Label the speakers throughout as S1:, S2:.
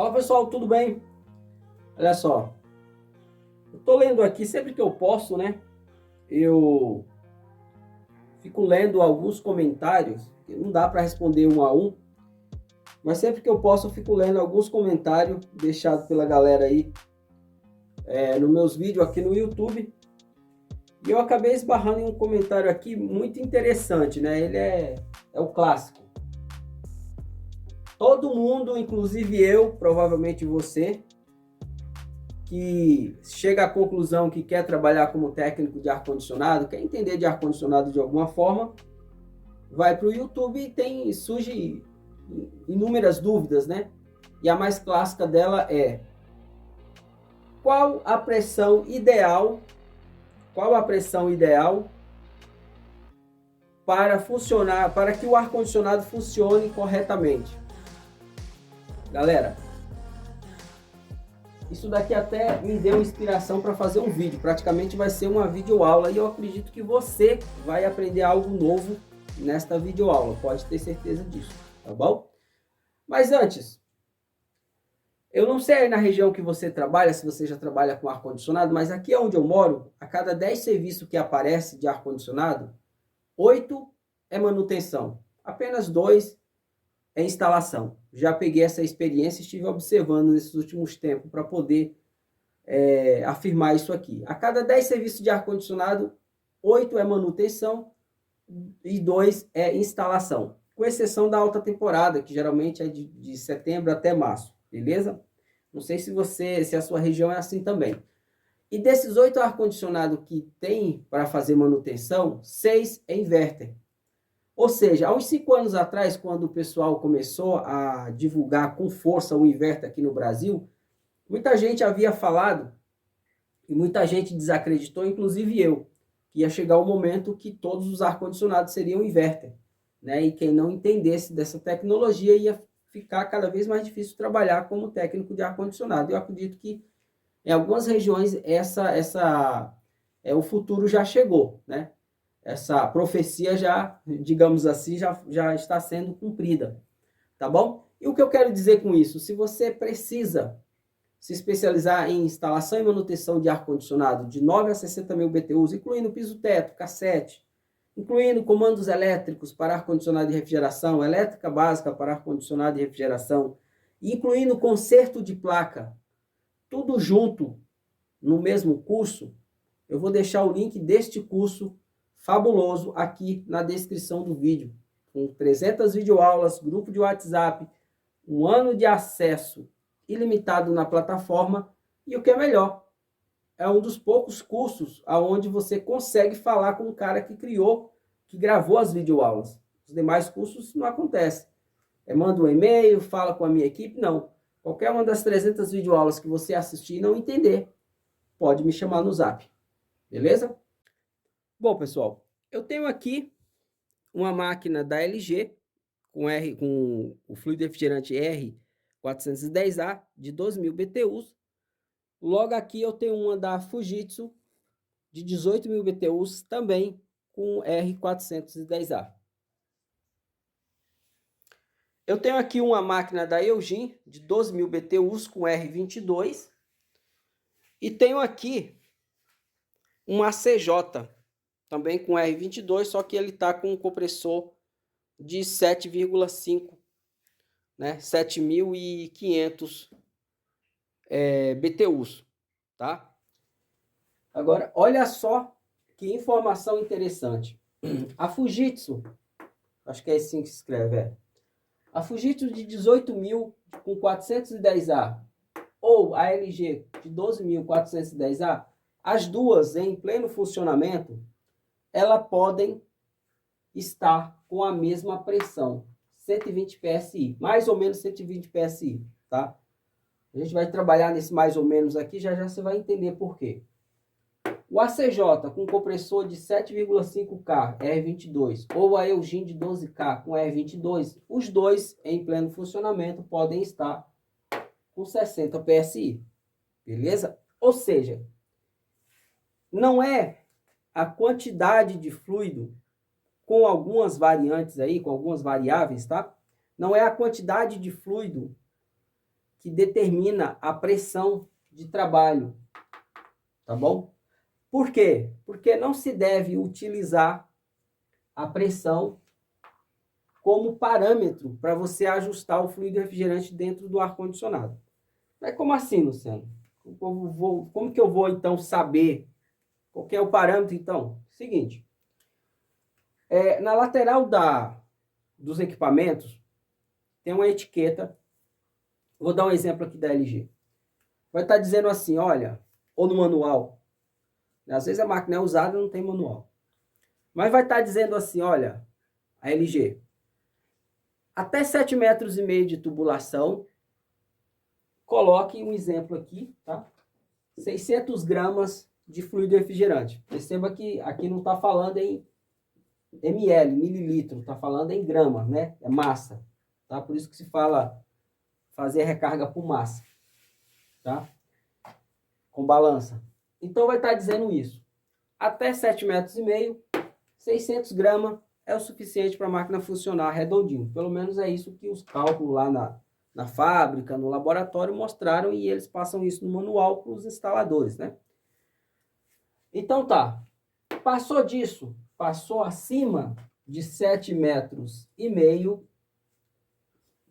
S1: Fala pessoal, tudo bem? Olha só, eu tô lendo aqui sempre que eu posso, né? Eu fico lendo alguns comentários, que não dá para responder um a um, mas sempre que eu posso eu fico lendo alguns comentários deixados pela galera aí nos meus vídeos aqui no YouTube. E eu acabei esbarrando em um comentário aqui muito interessante, né? Ele é o clássico. Todo mundo, inclusive eu, provavelmente você, que chega à conclusão que quer trabalhar como técnico de ar-condicionado, quer entender de ar-condicionado de alguma forma, vai para o YouTube e surge inúmeras dúvidas, né? E a mais clássica dela é: qual a pressão ideal para funcionar, para que o ar-condicionado funcione corretamente? Galera, isso daqui até me deu inspiração para fazer um vídeo. Praticamente vai ser uma videoaula e eu acredito que você vai aprender algo novo nesta videoaula. Pode ter certeza disso, tá bom? Mas antes, eu não sei aí na região que você trabalha, se você já trabalha com ar-condicionado, mas aqui onde eu moro, a cada 10 serviços que aparece de ar-condicionado, 8 é manutenção. Apenas 2 é instalação. Já peguei essa experiência e estive observando nesses últimos tempos para poder afirmar isso aqui. A cada 10 serviços de ar-condicionado, 8 é manutenção e 2 é instalação. Com exceção da alta temporada, que geralmente é de setembro até março, beleza? Não sei se a sua região é assim também. E desses 8 ar-condicionado que tem para fazer manutenção, 6 é inverter. Ou seja, há uns 5 anos atrás, quando o pessoal começou a divulgar com força o inverter aqui no Brasil, muita gente havia falado e muita gente desacreditou, inclusive eu, que ia chegar o momento que todos os ar-condicionados seriam inverter, né? E quem não entendesse dessa tecnologia ia ficar cada vez mais difícil trabalhar como técnico de ar-condicionado. Eu acredito que em algumas regiões o futuro já chegou, né? Essa profecia já, digamos assim, já está sendo cumprida, tá bom? E o que eu quero dizer com isso? Se você precisa se especializar em instalação e manutenção de ar-condicionado de 9 a 60 mil BTUs, incluindo piso-teto, cassete, incluindo comandos elétricos para ar-condicionado e refrigeração, elétrica básica para ar-condicionado e refrigeração, incluindo conserto de placa, tudo junto no mesmo curso, eu vou deixar o link deste curso fabuloso aqui na descrição do vídeo, com 300 videoaulas, grupo de WhatsApp, um ano de acesso ilimitado na plataforma e o que é melhor, é um dos poucos cursos onde você consegue falar com o cara que gravou as videoaulas. Os demais cursos não acontece. Manda um e-mail, fala com a minha equipe, não. Qualquer uma das 300 videoaulas que você assistir e não entender, pode me chamar no Zap. Beleza? Bom, pessoal, eu tenho aqui uma máquina da LG com o fluido refrigerante R410A de 2.000 BTUs. Logo aqui eu tenho uma da Fujitsu de 18.000 BTUs também com R410A. Eu tenho aqui uma máquina da Eugene de 12.000 BTUs com R22 e tenho aqui um ACJ também com R22, só que ele está com um compressor de 7,5, né? 7.500 BTUs, tá? Agora, olha só que informação interessante. A Fujitsu, acho que é assim que se escreve, a Fujitsu de 18.000 com 410A ou a LG de 12.410A, as duas em pleno funcionamento, elas podem estar com a mesma pressão, 120 PSI, mais ou menos 120 PSI, tá? A gente vai trabalhar nesse mais ou menos aqui, já já você vai entender por quê. O ACJ com compressor de 7,5K R22 ou a Eugene de 12K com R22, os dois em pleno funcionamento podem estar com 60 PSI, beleza? Ou seja, não é a quantidade de fluido com algumas variantes aí, com algumas variáveis, tá? Não é a quantidade de fluido que determina a pressão de trabalho, tá bom? Por quê? Porque não se deve utilizar a pressão como parâmetro para você ajustar o fluido refrigerante dentro do ar-condicionado. Mas como assim, Luciano? Como que eu vou, então, saber qual que é o parâmetro, então? Seguinte, na lateral dos equipamentos, tem uma etiqueta. Vou dar um exemplo aqui da LG. Vai estar dizendo assim, olha, ou no manual. Às vezes a máquina é usada e não tem manual. Mas vai estar dizendo assim, olha, a LG, até 7,5 metros de tubulação, coloque um exemplo aqui, tá? 600 gramas de fluido refrigerante. Perceba que aqui não está falando em ml, mililitro, está falando em grama, né? É massa, tá? Por isso que se fala fazer a recarga por massa, tá? Com balança. Então vai estar dizendo isso. Até 7,5 metros, 600 gramas é o suficiente para a máquina funcionar redondinho. Pelo menos é isso que os cálculos lá na fábrica, no laboratório mostraram, e eles passam isso no manual para os instaladores, né? Então tá. Passou disso, passou acima de 7,5 metros,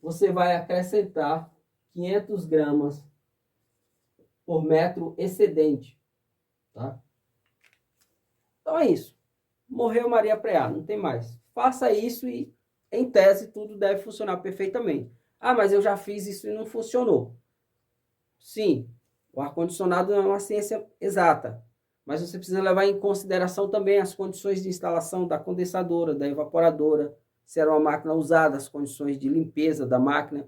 S1: você vai acrescentar 500 gramas por metro excedente, tá? Então é isso. Morreu Maria Preá, não tem mais. Faça isso e, em tese, tudo deve funcionar perfeitamente. Ah, mas eu já fiz isso e não funcionou. Sim, o ar-condicionado não é uma ciência exata, mas você precisa levar em consideração também as condições de instalação da condensadora, da evaporadora, se era uma máquina usada, as condições de limpeza da máquina.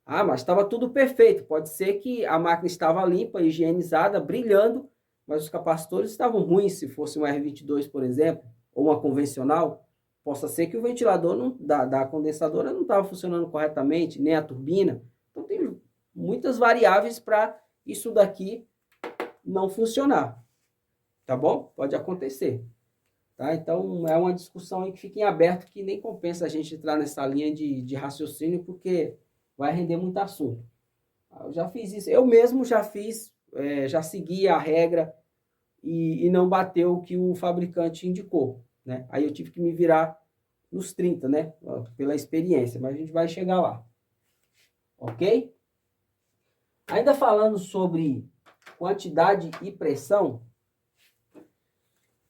S1: Ah, mas estava tudo perfeito. Pode ser que a máquina estava limpa, higienizada, brilhando, mas os capacitores estavam ruins. Se fosse um R22, por exemplo, ou uma convencional, possa ser que o ventilador da condensadora não estava funcionando corretamente, nem a turbina. Então, tem muitas variáveis para isso daqui não funcionar. Tá bom? Pode acontecer. Tá? Então, é uma discussão aí que fica em aberto, que nem compensa a gente entrar nessa linha de raciocínio, porque vai render muito assunto. Eu já fiz isso. Eu mesmo já fiz, já segui a regra e não bateu o que o fabricante indicou, né? Aí eu tive que me virar nos 30, né? Pela experiência, mas a gente vai chegar lá. Ok? Ainda falando sobre quantidade e pressão,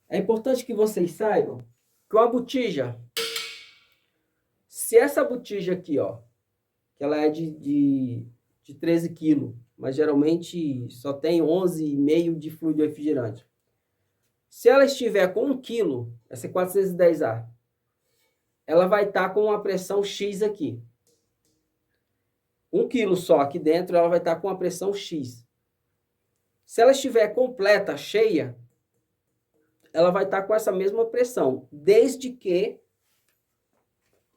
S1: é importante que vocês saibam que uma botija, se essa botija aqui, ó, que ela é de 13 quilos, mas geralmente só tem 11,5 de fluido refrigerante. Se ela estiver com 1 quilo, essa é 410A, ela vai estar com uma pressão X aqui. 1 quilo só aqui dentro, ela vai estar com uma pressão X. Se ela estiver completa, cheia, ela vai estar com essa mesma pressão, desde que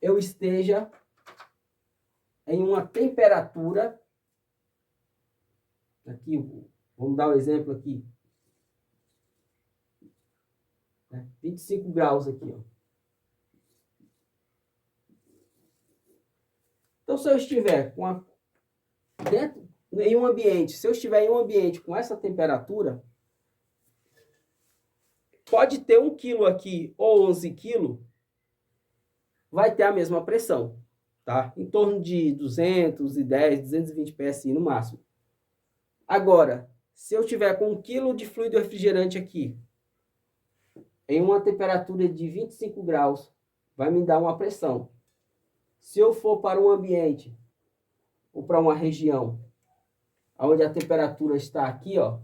S1: eu esteja em uma temperatura, aqui, vamos dar um exemplo aqui, 25 graus aqui, ó. Então, se eu estiver em um ambiente, se eu estiver em um ambiente com essa temperatura, pode ter 1 quilo aqui ou 11 quilos, vai ter a mesma pressão, tá? Em torno de 210, 220 PSI no máximo. Agora, se eu tiver com 1 quilo de fluido refrigerante aqui, em uma temperatura de 25 graus, vai me dar uma pressão. Se eu for para um ambiente ou para uma região onde a temperatura está aqui, ó,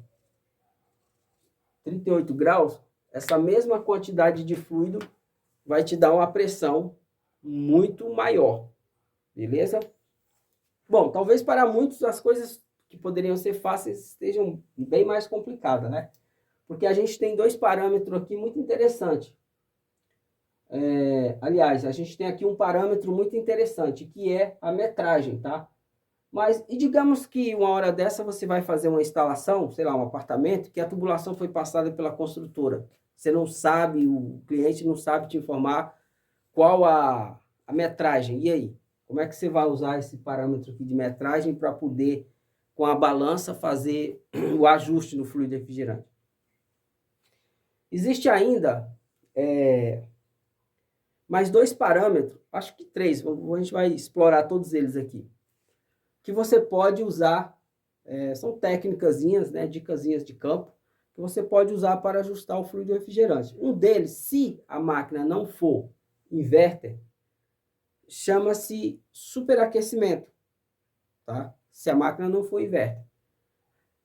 S1: 38 graus, essa mesma quantidade de fluido vai te dar uma pressão muito maior, beleza? Bom, talvez para muitos as coisas que poderiam ser fáceis estejam bem mais complicadas, né? Porque a gente tem dois parâmetros aqui muito interessantes. Aliás, a gente tem aqui um parâmetro muito interessante, que é a metragem, tá? Mas, e digamos que uma hora dessa você vai fazer uma instalação, sei lá, um apartamento, que a tubulação foi passada pela construtora. Você não sabe, o cliente não sabe te informar qual a metragem. E aí? Como é que você vai usar esse parâmetro aqui de metragem para poder, com a balança, fazer o ajuste no fluido refrigerante? Existe ainda mais 2 parâmetros, acho que 3, a gente vai explorar todos eles aqui, que você pode usar, são técnicazinhas, né, dicasinhas de campo, que você pode usar para ajustar o fluido refrigerante. Um deles, se a máquina não for inverter, chama-se superaquecimento, tá? Se a máquina não for inverter.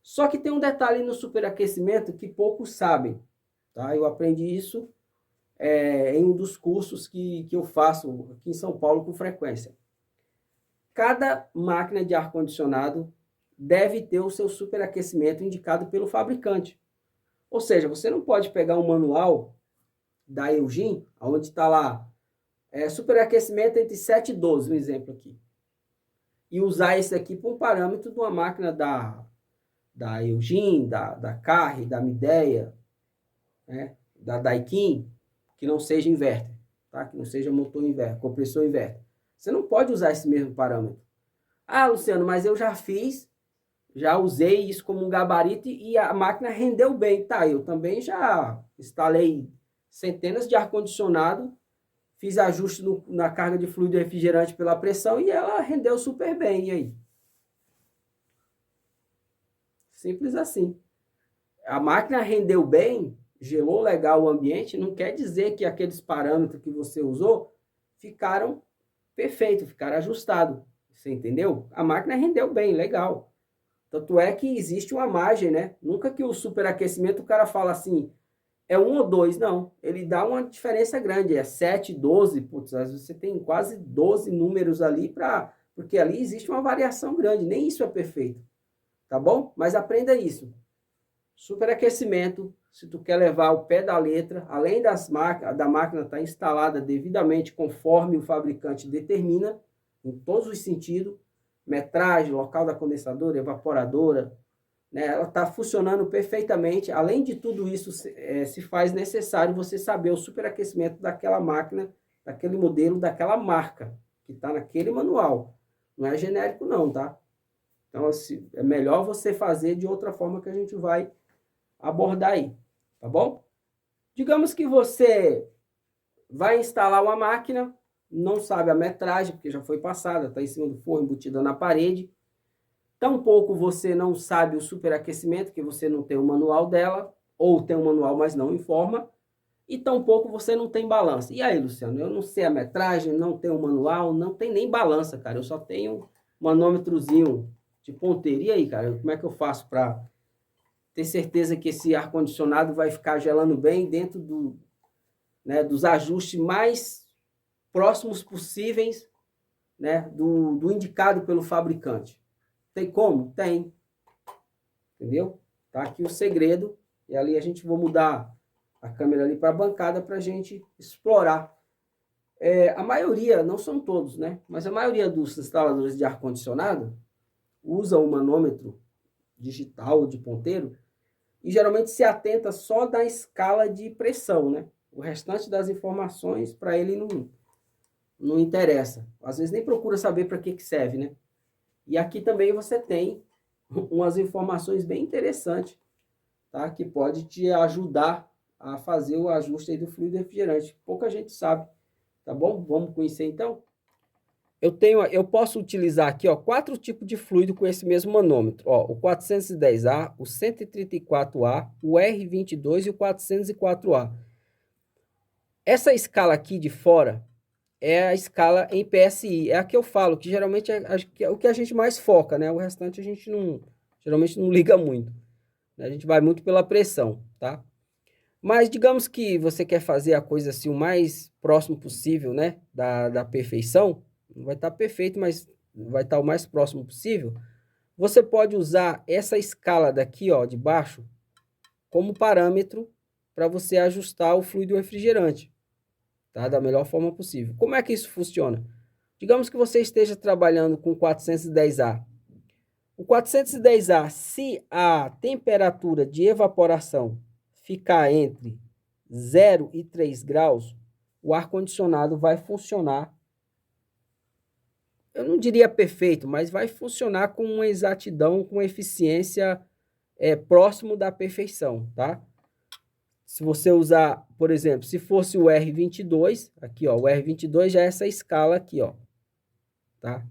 S1: Só que tem um detalhe no superaquecimento que poucos sabem, tá? Eu aprendi isso em um dos cursos que eu faço aqui em São Paulo com frequência. Cada máquina de ar-condicionado deve ter o seu superaquecimento indicado pelo fabricante. Ou seja, você não pode pegar um manual da Eugene, onde está lá superaquecimento entre 7 e 12, um exemplo aqui, e usar esse aqui para um parâmetro de uma máquina da Eugene, da Carre, da Midea, né, da Daikin, que não seja inverter, tá? Que não seja motor inverter, compressor inverter. Você não pode usar esse mesmo parâmetro. Ah, Luciano, mas eu já fiz, já usei isso como um gabarito e a máquina rendeu bem. Tá, eu também já instalei centenas de ar-condicionado, fiz ajuste na carga de fluido refrigerante pela pressão e ela rendeu super bem. E aí? Simples assim. A máquina rendeu bem, gelou legal o ambiente, não quer dizer que aqueles parâmetros que você usou ficaram perfeitos, ficaram ajustados. Você entendeu? A máquina rendeu bem, legal. Tanto é que existe uma margem, né? Nunca que o superaquecimento o cara fala assim, é 1 ou 2, não. Ele dá uma diferença grande, é 7, 12, putz, às vezes você tem quase 12 números ali, porque ali existe uma variação grande, nem isso é perfeito, tá bom? Mas aprenda isso. Superaquecimento, se tu quer levar ao pé da letra, além da máquina estar instalada devidamente conforme o fabricante determina, em todos os sentidos, metragem, local da condensadora, evaporadora, né, ela está funcionando perfeitamente. Além de tudo isso, se faz necessário você saber o superaquecimento daquela máquina, daquele modelo, daquela marca, que está naquele manual. Não é genérico não, tá? Então, assim, é melhor você fazer de outra forma que a gente vai abordar aí, tá bom? Digamos que você vai instalar uma máquina, não sabe a metragem, porque já foi passada, está em cima do forno, embutida na parede. Tampouco você não sabe o superaquecimento, que você não tem o manual dela, ou tem o manual, mas não informa. E tampouco você não tem balança. E aí, Luciano, eu não sei a metragem, não tenho o manual, não tem nem balança, cara. Eu só tenho um manômetrozinho de ponteiro. E aí, cara, como é que eu faço para ter certeza que esse ar-condicionado vai ficar gelando bem dentro dos ajustes mais próximos possíveis, né, do indicado pelo fabricante? Tem como? Tem. Entendeu? Tá aqui o segredo. E ali a gente vai mudar a câmera ali para a bancada para a gente explorar. A maioria, não são todos, né? Mas a maioria dos instaladores de ar-condicionado usa o manômetro digital de ponteiro e geralmente se atenta só da escala de pressão, né? O restante das informações para ele não interessa. Às vezes nem procura saber para que serve, né? E aqui também você tem umas informações bem interessantes, tá? Que pode te ajudar a fazer o ajuste aí do fluido refrigerante. Pouca gente sabe, tá bom? Vamos conhecer então? Eu posso utilizar aqui, ó, 4 tipos de fluido com esse mesmo manômetro, ó, o 410A, o 134A, o R22 e o 404A. Essa escala aqui de fora é a escala em PSI, é a que eu falo, que geralmente é o que a gente mais foca, né? O restante a gente geralmente não liga muito. A gente vai muito pela pressão, tá? Mas digamos que você quer fazer a coisa assim o mais próximo possível, né? Da perfeição. Não vai estar perfeito, mas vai estar o mais próximo possível. Você pode usar essa escala daqui, ó, de baixo, como parâmetro para você ajustar o fluido refrigerante, tá? Da melhor forma possível. Como é que isso funciona? Digamos que você esteja trabalhando com 410A. O 410A, se a temperatura de evaporação ficar entre 0 e 3 graus, o ar-condicionado vai funcionar eu não diria perfeito, mas vai funcionar com uma exatidão, com uma eficiência próximo da perfeição, tá? Se você usar, por exemplo, se fosse o R22, aqui ó, o R22 já é essa escala aqui, ó, tá?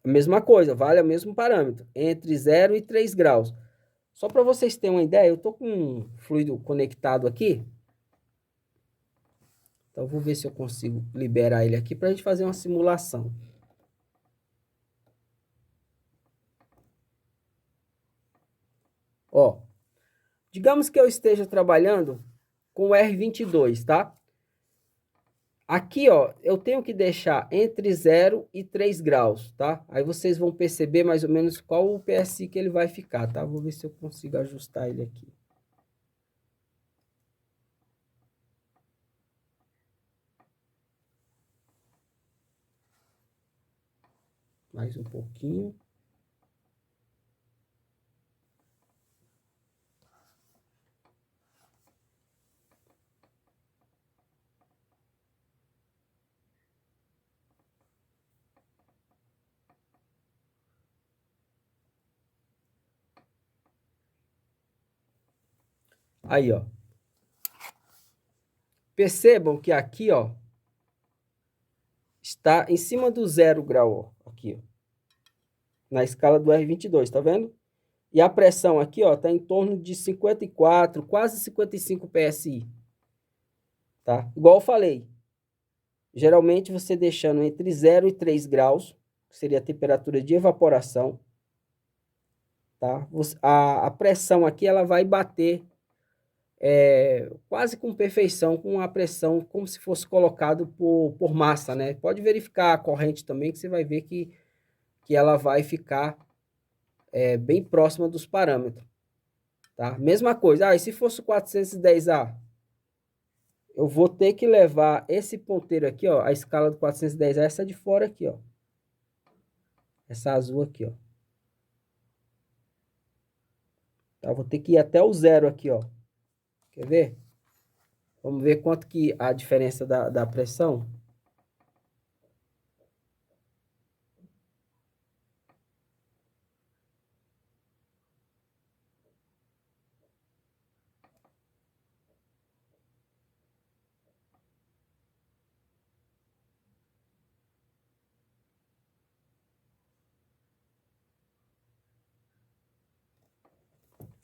S1: A mesma coisa, vale o mesmo parâmetro, entre 0 e 3 graus. Só para vocês terem uma ideia, eu tô com um fluido conectado aqui. Então, vou ver se eu consigo liberar ele aqui para a gente fazer uma simulação. Ó, digamos que eu esteja trabalhando com o R22, tá? Aqui, ó, eu tenho que deixar entre 0 e 3 graus, tá? Aí vocês vão perceber mais ou menos qual o PSI que ele vai ficar, tá? Vou ver se eu consigo ajustar ele aqui. Mais um pouquinho. Aí, ó. Percebam que aqui, ó, está em cima do 0 grau, ó, aqui, ó, na escala do R22, tá vendo? E a pressão aqui, ó, tá em torno de 54, quase 55 PSI, tá? Igual eu falei, geralmente você deixando entre 0 e 3 graus, que seria a temperatura de evaporação, tá? A pressão aqui, ela vai bater quase com perfeição, com a pressão como se fosse colocado por massa, né? Pode verificar a corrente também, que você vai ver que ela vai ficar bem próxima dos parâmetros, tá? Mesma coisa, e se fosse 410A, eu vou ter que levar esse ponteiro aqui, ó, a escala do 410A, essa de fora aqui, ó. Essa azul aqui, ó. Tá? Vou ter que ir até o 0 aqui, ó. Quer ver? Vamos ver quanto que a diferença da pressão.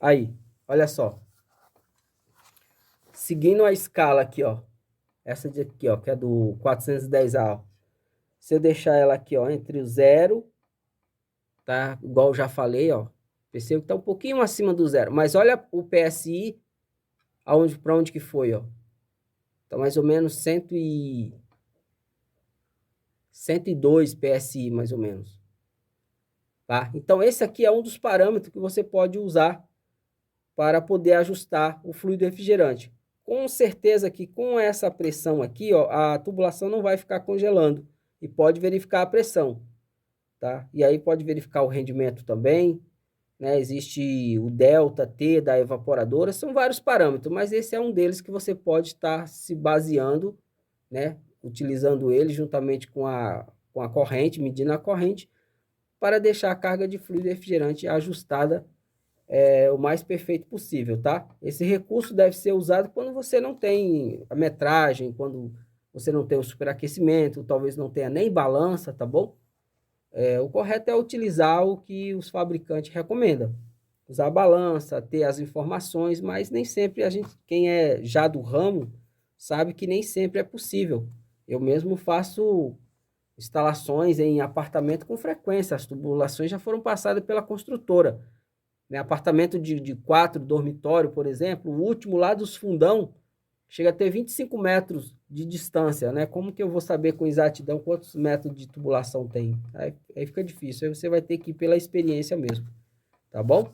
S1: Aí, olha só. Seguindo a escala aqui, ó. Essa de aqui, ó, que é do 410A, ó. Se eu deixar ela aqui, ó, entre o 0, tá? Igual eu já falei, ó. Percebo que tá um pouquinho acima do 0. Mas olha o PSI, para onde que foi, ó. Tá mais ou menos 102 PSI, mais ou menos. Tá? Então, esse aqui é um dos parâmetros que você pode usar para poder ajustar o fluido refrigerante. Com certeza que com essa pressão aqui, ó, a tubulação não vai ficar congelando. E pode verificar a pressão, tá? E aí pode verificar o rendimento também, né? Existe o delta T da evaporadora, são vários parâmetros, mas esse é um deles que você pode estar se baseando, né? Utilizando ele juntamente com a corrente, medindo a corrente, para deixar a carga de fluido refrigerante ajustada o mais perfeito possível, tá? Esse recurso deve ser usado quando você não tem a metragem, quando você não tem o superaquecimento, talvez não tenha nem balança, tá bom? O correto é utilizar o que os fabricantes recomendam. Usar a balança, ter as informações, mas nem sempre a gente, quem é já do ramo, sabe que nem sempre é possível. Eu mesmo faço instalações em apartamento com frequência, as tubulações já foram passadas pela construtora. Né? Apartamento de 4 dormitório, por exemplo, o último lá dos fundão, chega a ter 25 metros de distância, né? Como que eu vou saber com exatidão quantos metros de tubulação tem? Aí fica difícil, aí você vai ter que ir pela experiência mesmo, tá bom?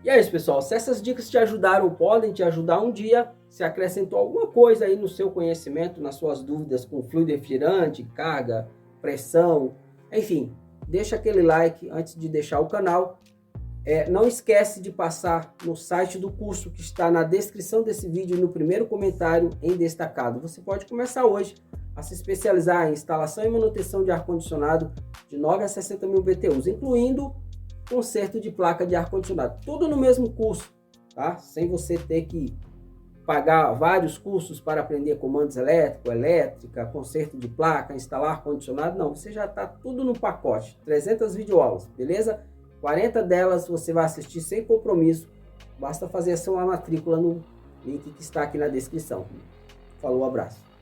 S1: E é isso, pessoal. Se essas dicas te ajudaram, podem te ajudar um dia, se acrescentou alguma coisa aí no seu conhecimento, nas suas dúvidas com fluido refrigerante, carga, pressão, enfim, deixa aquele like antes de deixar o canal. Não esquece de passar no site do curso que está na descrição desse vídeo, no primeiro comentário em destacado. Você pode começar hoje a se especializar em instalação e manutenção de ar-condicionado de 9 a 60 mil BTUs, incluindo conserto de placa de ar-condicionado. Tudo no mesmo curso, tá? Sem você ter que pagar vários cursos para aprender comandos elétricos, elétrica, conserto de placa, instalar ar-condicionado. Não, você já está tudo no pacote. 300 videoaulas, beleza? 40 delas você vai assistir sem compromisso. Basta fazer a sua matrícula no link que está aqui na descrição. Falou, abraço.